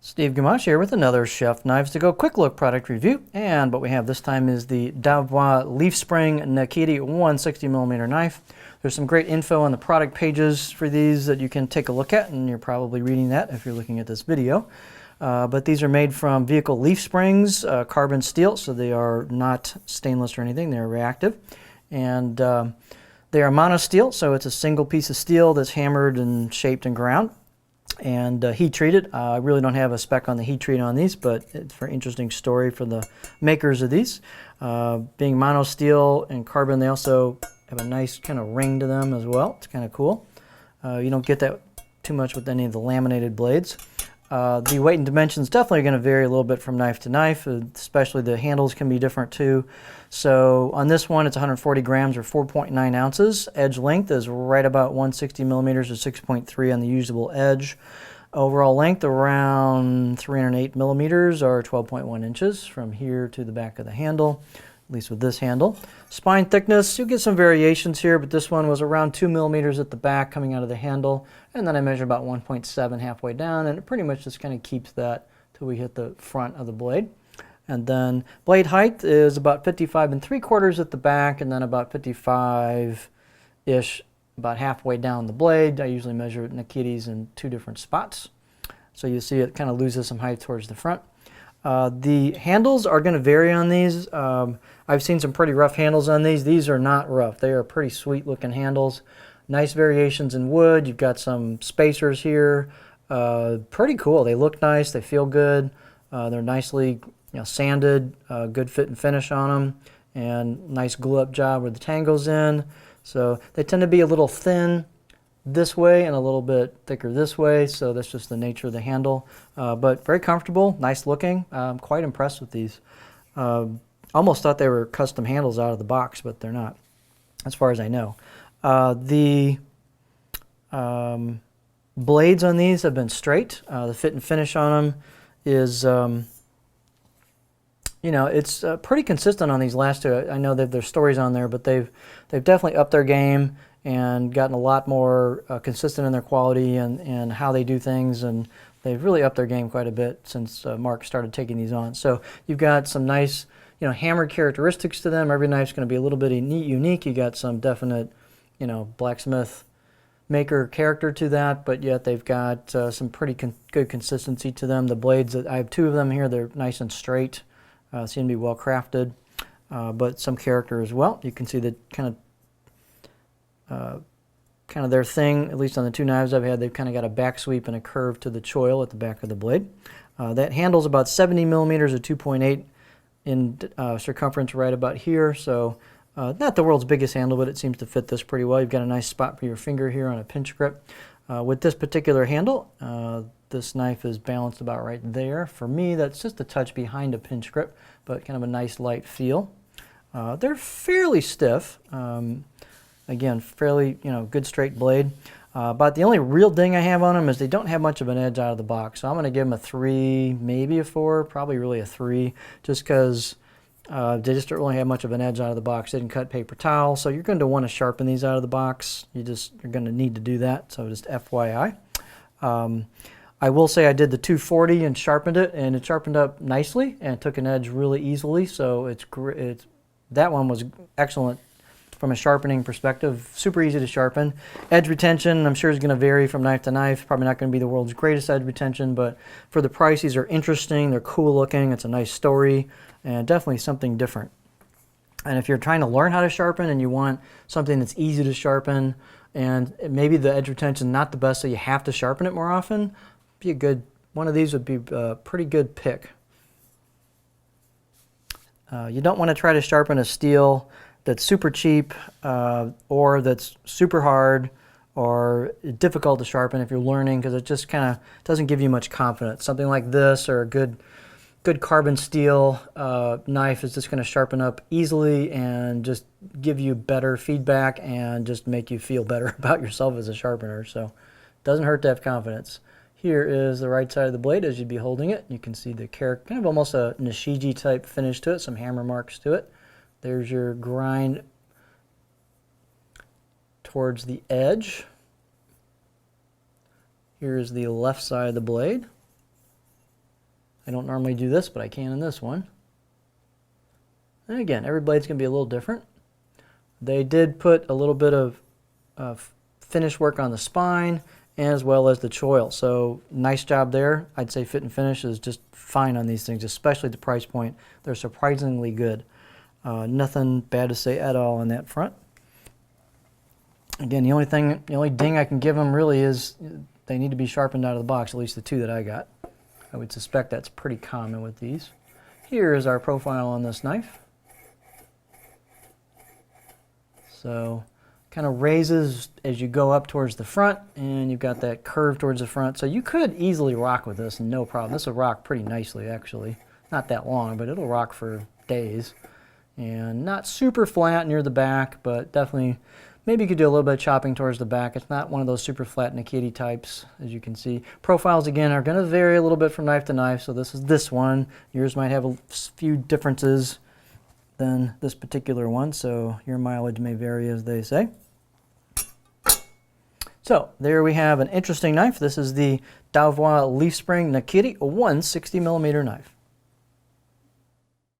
Steve Gamache here with another Chef Knives to Go quick look product review. And what we have this time is the DaoVua Leaf Spring Nakiri 160mm knife. There's some great info on the product pages for these that you can take a look at, and you're probably reading that if you're looking at this video. But these are made from vehicle leaf springs, carbon steel, so they are not stainless or anything. They're reactive. And they are monosteel, so it's a single piece of steel that's hammered and shaped and ground. And heat treated. I really don't have a spec on the heat treat on these, but it's a very interesting story for the makers of these. Being monosteel and carbon, they also have a nice kind of ring to them as well. It's kind of cool. You don't get that too much with any of the laminated blades. The weight and dimensions definitely going to vary a little bit from knife to knife, especially the handles can be different too. So on this one, it's 140 grams or 4.9 ounces. Edge length is right about 160mm or 6.3 on the usable edge. Overall length around 308mm or 12.1 inches from here to the back of the handle, at least with this handle. Spine thickness, you get some variations here, but this one was around 2mm at the back coming out of the handle, and then I measured about 1.7 halfway down, and it pretty much just kind of keeps that till we hit the front of the blade. And then blade height is about 55 3/4 at the back, and then about 55-ish about halfway down the blade. I usually measure Nakiris in two different spots, so you see it kind of loses some height towards the front. The handles are going to vary on these. I've seen some pretty rough handles on these. These are not rough. They are pretty sweet looking handles. Nice variations in wood. You've got some spacers here. Pretty cool. They look nice. They feel good. They're nicely sanded. Good fit and finish on them. And nice glue up job where the tang goes in. So they tend to be a little thin this way and a little bit thicker this way, so that's just the nature of the handle, but very comfortable, nice looking. I'm quite impressed with these. Almost thought they were custom handles out of the box, but they're not, as far as I know. The blades on these have been straight. The fit and finish on them is it's pretty consistent on these last two. I know that there's stories on there, but they've definitely upped their game and gotten a lot more consistent in their quality and how they do things, and they've really upped their game quite a bit since Mark started taking these on. So you've got some nice, hammered characteristics to them. Every knife's going to be a little bit unique. You got some definite, blacksmith maker character to that, but yet they've got some pretty good consistency to them. The blades, I have two of them here. They're nice and straight, seem to be well crafted, but some character as well. You can see the kind of their thing, at least on the two knives I've had, they've kind of got a back sweep and a curve to the choil at the back of the blade. That handle's about 70mm or 2.8 in circumference right about here, so not the world's biggest handle, but it seems to fit this pretty well. You've got a nice spot for your finger here on a pinch grip. With this particular handle, this knife is balanced about right there. For me, that's just a touch behind a pinch grip, but kind of a nice light feel. They're fairly stiff. Again, fairly, good straight blade. But the only real ding I have on them is they don't have much of an edge out of the box. So I'm going to give them a 3, maybe a 4, probably really a 3, just because they just don't really have much of an edge out of the box. They didn't cut paper towel, so you're going to want to sharpen these out of the box. You're going to need to do that, so just FYI. I will say I did the 240 and sharpened it, and it sharpened up nicely and took an edge really easily, so that one was excellent from a sharpening perspective. Super easy to sharpen. Edge retention, I'm sure, is going to vary from knife to knife. Probably not going to be the world's greatest edge retention, but for the price, these are interesting. They're cool looking. It's a nice story, and definitely something different. And if you're trying to learn how to sharpen and you want something that's easy to sharpen, and maybe the edge retention not the best, so you have to sharpen it more often, one of these would be a pretty good pick. You don't want to try to sharpen a steel that's super cheap or that's super hard or difficult to sharpen if you're learning, because it just kind of doesn't give you much confidence. Something like this or a good carbon steel knife is just going to sharpen up easily and just give you better feedback and just make you feel better about yourself as a sharpener. So it doesn't hurt to have confidence. Here is the right side of the blade as you'd be holding it. You can see the character, kind of almost a Nishiji type finish to it, some hammer marks to it. There's your grind towards the edge. Here's the left side of the blade. I don't normally do this, but I can in this one. And again, every blade's going to be a little different. They did put a little bit of finish work on the spine as well as the choil. So nice job there. I'd say fit and finish is just fine on these things, especially at the price point. They're surprisingly good. Nothing bad to say at all on that front. Again, the only ding I can give them really is they need to be sharpened out of the box, at least the two that I got. I would suspect that's pretty common with these. Here is our profile on this knife. So kind of raises as you go up towards the front, and you've got that curve towards the front. So you could easily rock with this, no problem. This will rock pretty nicely, actually. Not that long, but it'll rock for days. And not super flat near the back, but definitely, maybe you could do a little bit of chopping towards the back. It's not one of those super flat Nakiri types, as you can see. Profiles, again, are going to vary a little bit from knife to knife. So this is this one. Yours might have a few differences than this particular one, so your mileage may vary, as they say. So there we have an interesting knife. This is the DaoVua Leaf Spring Nakiri, a 160mm knife.